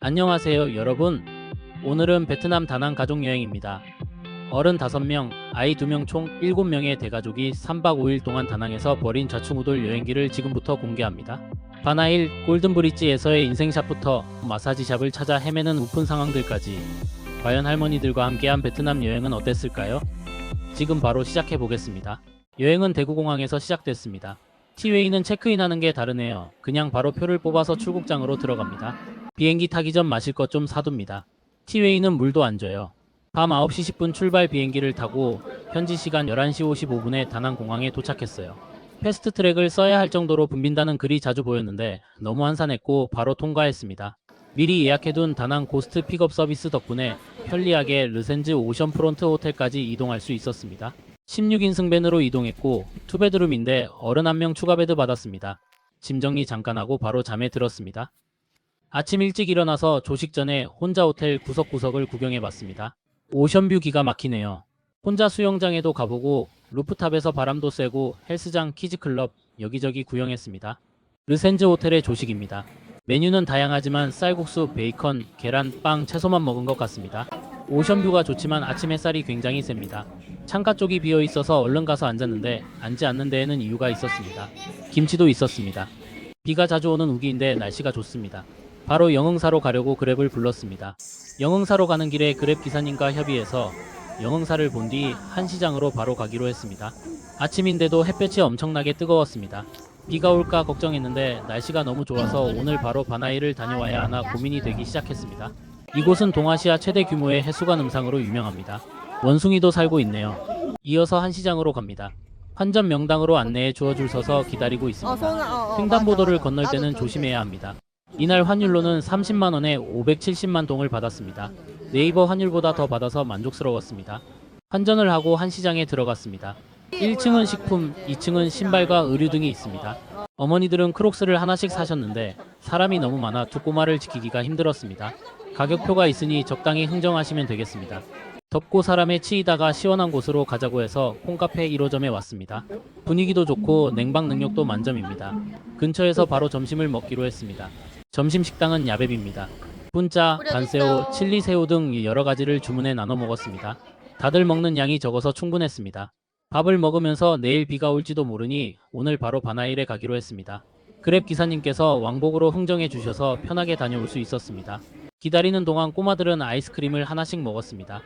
안녕하세요 여러분. 오늘은 베트남 다낭 가족여행입니다. 어른 5명, 아이 2명 총 7명의 대가족이 3박 5일 동안 다낭에서 벌인 좌충우돌 여행기를 지금부터 공개합니다. 바나일 골든브릿지에서의 인생샷부터 마사지샵을 찾아 헤매는 우픈 상황들까지 과연 할머니들과 함께한 베트남 여행은 어땠을까요? 지금 바로 시작해보겠습니다. 여행은 대구공항에서 시작됐습니다. 티웨이는 체크인하는 게 다르네요. 그냥 바로 표를 뽑아서 출국장으로 들어갑니다. 비행기 타기 전 마실 것 좀 사둡니다. 티웨이는 물도 안 줘요. 밤 9시 10분 출발 비행기를 타고 현지 시간 11시 55분에 다낭공항에 도착했어요. 패스트트랙을 써야 할 정도로 붐빈다는 글이 자주 보였는데 너무 한산했고 바로 통과했습니다. 미리 예약해둔 다낭 고스트 픽업 서비스 덕분에 편리하게 르센즈 오션프론트 호텔까지 이동할 수 있었습니다. 16인승 밴으로 이동했고 투베드룸인데 어른 1명 추가 베드 받았습니다. 짐 정리 잠깐 하고 바로 잠에 들었습니다. 아침 일찍 일어나서 조식 전에 혼자 호텔 구석구석을 구경해봤습니다. 오션뷰 기가 막히네요. 혼자 수영장에도 가보고 루프탑에서 바람도 쐬고 헬스장, 키즈클럽 여기저기 구경했습니다. 르센즈 호텔의 조식입니다. 메뉴는 다양하지만 쌀국수, 베이컨, 계란, 빵, 채소만 먹은 것 같습니다. 오션뷰가 좋지만 아침 햇살이 굉장히 셉니다. 창가 쪽이 비어 있어서 얼른 가서 앉았는데 앉지 않는 데에는 이유가 있었습니다. 김치도 있었습니다. 비가 자주 오는 우기인데 날씨가 좋습니다. 바로 영흥사로 가려고 그랩을 불렀습니다. 영흥사로 가는 길에 그랩 기사님과 협의해서 영흥사를 본 뒤 한시장으로 바로 가기로 했습니다. 아침인데도 햇볕이 엄청나게 뜨거웠습니다. 비가 올까 걱정했는데 날씨가 너무 좋아서 오늘 바로 바나이를 다녀와야 하나 고민이 되기 시작했습니다. 이곳은 동아시아 최대 규모의 해수관 음상으로 유명합니다. 원숭이도 살고 있네요. 이어서 한시장으로 갑니다. 환전 명당으로 안내해 주어 줄 서서 기다리고 있습니다. 횡단보도를 건널 때는 조심해야 합니다. 이날 환율로는 30만원에 570만 동을 받았습니다. 네이버 환율보다 더 받아서 만족스러웠습니다. 환전을 하고 한시장에 들어갔습니다. 1층은 식품, 2층은 신발과 의류 등이 있습니다. 어머니들은 크록스를 하나씩 사셨는데 사람이 너무 많아 두 꼬마를 지키기가 힘들었습니다. 가격표가 있으니 적당히 흥정하시면 되겠습니다. 덥고 사람에 치이다가 시원한 곳으로 가자고 해서 콩카페 1호점에 왔습니다. 분위기도 좋고 냉방 능력도 만점입니다. 근처에서 바로 점심을 먹기로 했습니다. 점심 식당은 야베비입니다. 분짜, 반새우, 칠리새우 등 여러 가지를 주문해 나눠 먹었습니다. 다들 먹는 양이 적어서 충분했습니다. 밥을 먹으면서 내일 비가 올지도 모르니 오늘 바로 바나일에 가기로 했습니다. 그랩 기사님께서 왕복으로 흥정해 주셔서 편하게 다녀올 수 있었습니다. 기다리는 동안 꼬마들은 아이스크림을 하나씩 먹었습니다.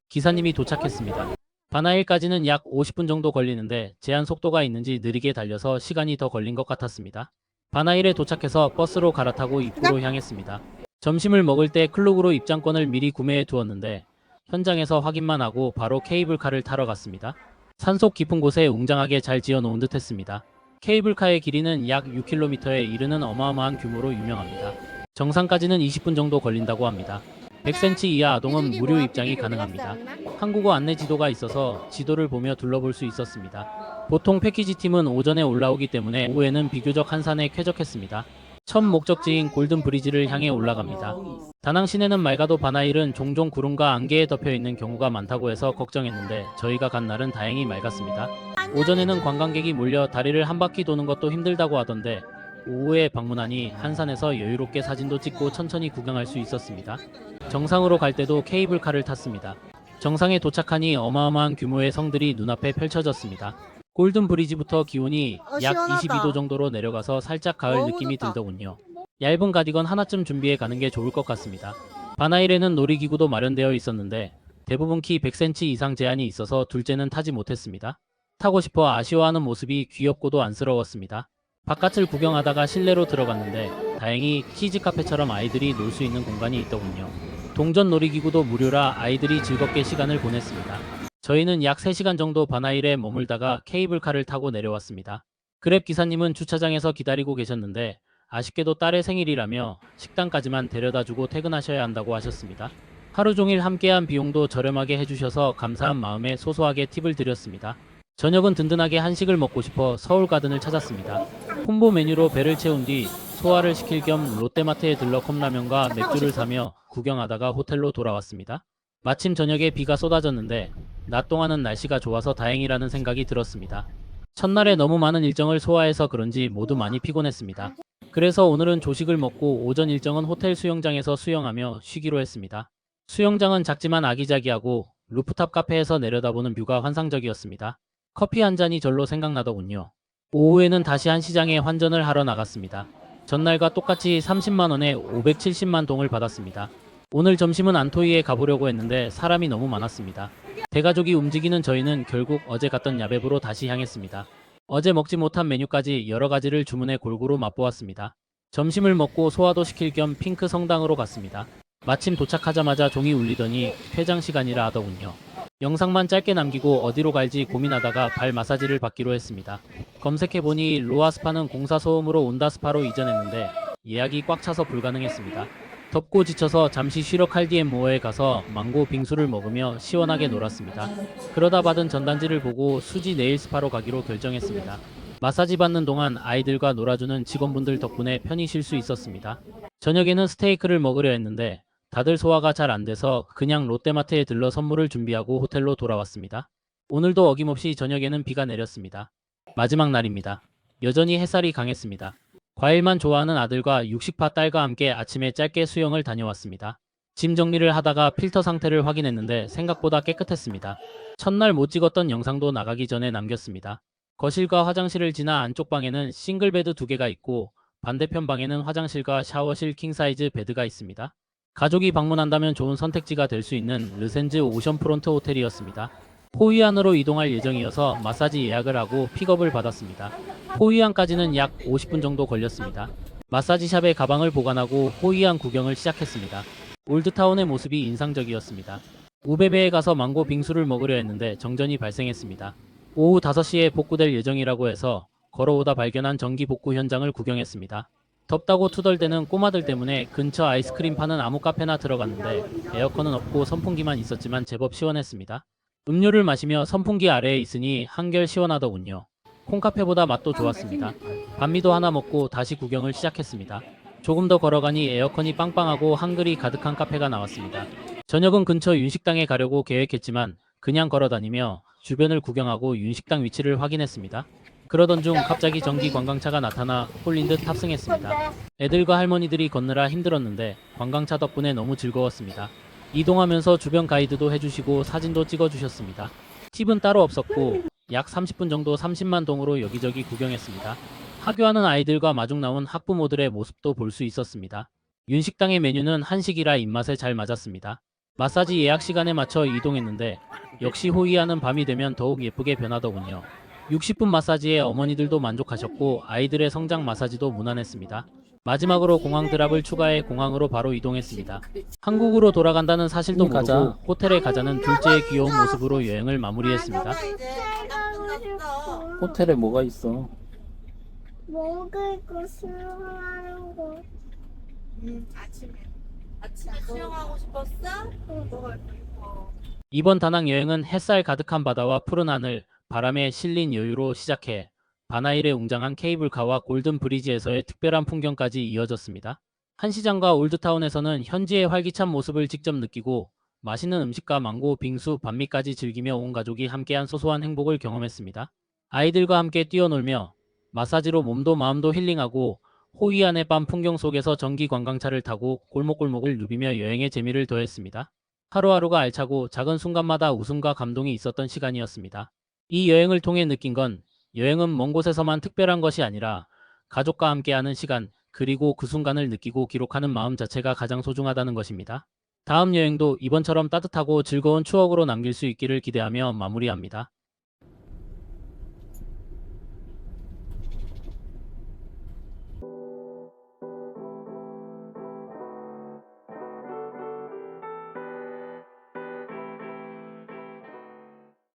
기사님이 도착했습니다. 바나일까지는 약 50분 정도 걸리는데 제한 속도가 있는지 느리게 달려서 시간이 더 걸린 것 같았습니다. 바나일에 도착해서 버스로 갈아타고 입구로 향했습니다. 점심을 먹을 때 클룩으로 입장권을 미리 구매해 두었는데 현장에서 확인만 하고 바로 케이블카를 타러 갔습니다. 산속 깊은 곳에 웅장하게 잘 지어놓은 듯 했습니다. 케이블카의 길이는 약 6km에 이르는 어마어마한 규모로 유명합니다. 정상까지는 20분 정도 걸린다고 합니다. 100cm 이하 아동은 무료 입장이 가능합니다. 한국어 안내 지도가 있어서 지도를 보며 둘러볼 수 있었습니다. 보통 패키지 팀은 오전에 올라오기 때문에 오후에는 비교적 한산에 쾌적했습니다. 첫 목적지인 골든 브리지를 향해 올라갑니다. 다낭 시내는 맑아도 바나일은 종종 구름과 안개에 덮여 있는 경우가 많다고 해서 걱정했는데 저희가 간 날은 다행히 맑았습니다. 오전에는 관광객이 몰려 다리를 한 바퀴 도는 것도 힘들다고 하던데 오후에 방문하니 한산에서 여유롭게 사진도 찍고 천천히 구경할 수 있었습니다. 정상으로 갈 때도 케이블카를 탔습니다. 정상에 도착하니 어마어마한 규모의 성들이 눈앞에 펼쳐졌습니다. 골든 브리지부터 기온이 약 22도 정도로 내려가서 살짝 가을 느낌이 들더군요. 얇은 가디건 하나쯤 준비해 가는 게 좋을 것 같습니다. 바나일에는 놀이기구도 마련되어 있었는데 대부분 키 100cm 이상 제한이 있어서 둘째는 타지 못했습니다. 타고 싶어 아쉬워하는 모습이 귀엽고도 안쓰러웠습니다. 바깥을 구경하다가 실내로 들어갔는데 다행히 키즈 카페처럼 아이들이 놀 수 있는 공간이 있더군요. 동전 놀이기구도 무료라 아이들이 즐겁게 시간을 보냈습니다. 저희는 약 3시간 정도 바나일에 머물다가 케이블카를 타고 내려왔습니다. 그랩 기사님은 주차장에서 기다리고 계셨는데 아쉽게도 딸의 생일이라며 식당까지만 데려다주고 퇴근하셔야 한다고 하셨습니다. 하루 종일 함께한 비용도 저렴하게 해주셔서 감사한 마음에 소소하게 팁을 드렸습니다. 저녁은 든든하게 한식을 먹고 싶어 서울가든을 찾았습니다. 콤보 메뉴로 배를 채운 뒤 소화를 시킬 겸 롯데마트에 들러 컵라면과 맥주를 사며 구경하다가 호텔로 돌아왔습니다. 마침 저녁에 비가 쏟아졌는데 낮 동안은 날씨가 좋아서 다행이라는 생각이 들었습니다. 첫날에 너무 많은 일정을 소화해서 그런지 모두 많이 피곤했습니다. 그래서 오늘은 조식을 먹고 오전 일정은 호텔 수영장에서 수영하며 쉬기로 했습니다. 수영장은 작지만 아기자기하고 루프탑 카페에서 내려다보는 뷰가 환상적이었습니다. 커피 한 잔이 절로 생각나더군요. 오후에는 다시 한시장에 환전을 하러 나갔습니다. 전날과 똑같이 30만 원에 570만 동을 받았습니다. 오늘 점심은 안토이에 가보려고 했는데 사람이 너무 많았습니다. 대가족이 움직이는 저희는 결국 어제 갔던 야베브로 다시 향했습니다. 어제 먹지 못한 메뉴까지 여러 가지를 주문해 골고루 맛보았습니다. 점심을 먹고 소화도 시킬 겸 핑크 성당으로 갔습니다. 마침 도착하자마자 종이 울리더니 퇴장 시간이라 하더군요. 영상만 짧게 남기고 어디로 갈지 고민하다가 발 마사지를 받기로 했습니다. 검색해보니 로아스파는 공사 소음으로 온다스파로 이전했는데 예약이 꽉 차서 불가능했습니다. 덥고 지쳐서 잠시 쉬러 칼디앤모어에 가서 망고 빙수를 먹으며 시원하게 놀았습니다. 그러다 받은 전단지를 보고 수지 네일 스파로 가기로 결정했습니다. 마사지 받는 동안 아이들과 놀아주는 직원분들 덕분에 편히 쉴 수 있었습니다. 저녁에는 스테이크를 먹으려 했는데 다들 소화가 잘 안 돼서 그냥 롯데마트에 들러 선물을 준비하고 호텔로 돌아왔습니다. 오늘도 어김없이 저녁에는 비가 내렸습니다. 마지막 날입니다. 여전히 햇살이 강했습니다. 과일만 좋아하는 아들과 육식파 딸과 함께 아침에 짧게 수영을 다녀왔습니다. 짐 정리를 하다가 필터 상태를 확인했는데 생각보다 깨끗했습니다. 첫날 못 찍었던 영상도 나가기 전에 남겼습니다. 거실과 화장실을 지나 안쪽 방에는 싱글베드 2개가 있고 반대편 방에는 화장실과 샤워실 킹사이즈 베드가 있습니다. 가족이 방문한다면 좋은 선택지가 될 수 있는 르센즈 오션프론트 호텔이었습니다. 호이안으로 이동할 예정이어서 마사지 예약을 하고 픽업을 받았습니다. 호이안까지는 약 50분 정도 걸렸습니다. 마사지샵에 가방을 보관하고 호이안 구경을 시작했습니다. 올드타운의 모습이 인상적이었습니다. 우베베에 가서 망고 빙수를 먹으려 했는데 정전이 발생했습니다. 오후 5시에 복구될 예정이라고 해서 걸어오다 발견한 전기 복구 현장을 구경했습니다. 덥다고 투덜대는 꼬마들 때문에 근처 아이스크림 파는 아무 카페나 들어갔는데 에어컨은 없고 선풍기만 있었지만 제법 시원했습니다. 음료를 마시며 선풍기 아래에 있으니 한결 시원하더군요. 콩카페보다 맛도 좋았습니다. 반미도 하나 먹고 다시 구경을 시작했습니다. 조금 더 걸어가니 에어컨이 빵빵하고 한글이 가득한 카페가 나왔습니다. 저녁은 근처 윤식당에 가려고 계획했지만 그냥 걸어다니며 주변을 구경하고 윤식당 위치를 확인했습니다. 그러던 중 갑자기 전기 관광차가 나타나 홀린 듯 탑승했습니다. 애들과 할머니들이 걷느라 힘들었는데 관광차 덕분에 너무 즐거웠습니다. 이동하면서 주변 가이드도 해주시고 사진도 찍어주셨습니다. 팁은 따로 없었고 약 30분 정도 30만 동으로 여기저기 구경했습니다. 하교하는 아이들과 마중 나온 학부모들의 모습도 볼 수 있었습니다. 윤식당의 메뉴는 한식이라 입맛에 잘 맞았습니다. 마사지 예약 시간에 맞춰 이동했는데 역시 호이안은 밤이 되면 더욱 예쁘게 변하더군요. 60분 마사지에 어머니들도 만족하셨고 아이들의 성장 마사지도 무난했습니다. 마지막으로 공항 드랍을 추가해 공항으로 바로 이동했습니다. 한국으로 돌아간다는 사실도 모르고 호텔에 가자는 둘째의 귀여운 모습으로 여행을 마무리했습니다. 호텔에 뭐가 있어? 먹을 거 수영하는 거. 아침에 수영하고 싶었어? 먹을 거. 이번 다낭 여행은 햇살 가득한 바다와 푸른 하늘, 바람에 실린 여유로 시작해 바나일에 웅장한 케이블카와 골든 브리지에서의 특별한 풍경까지 이어졌습니다. 한시장과 올드타운에서는 현지의 활기찬 모습을 직접 느끼고 맛있는 음식과 망고, 빙수, 반미까지 즐기며 온 가족이 함께한 소소한 행복을 경험했습니다. 아이들과 함께 뛰어놀며 마사지로 몸도 마음도 힐링하고 호이안의 밤 풍경 속에서 전기 관광차를 타고 골목골목을 누비며 여행의 재미를 더했습니다. 하루하루가 알차고 작은 순간마다 웃음과 감동이 있었던 시간이었습니다. 이 여행을 통해 느낀 건 여행은 먼 곳에서만 특별한 것이 아니라 가족과 함께하는 시간 그리고 그 순간을 느끼고 기록하는 마음 자체가 가장 소중하다는 것입니다. 다음 여행도 이번처럼 따뜻하고 즐거운 추억으로 남길 수 있기를 기대하며 마무리합니다.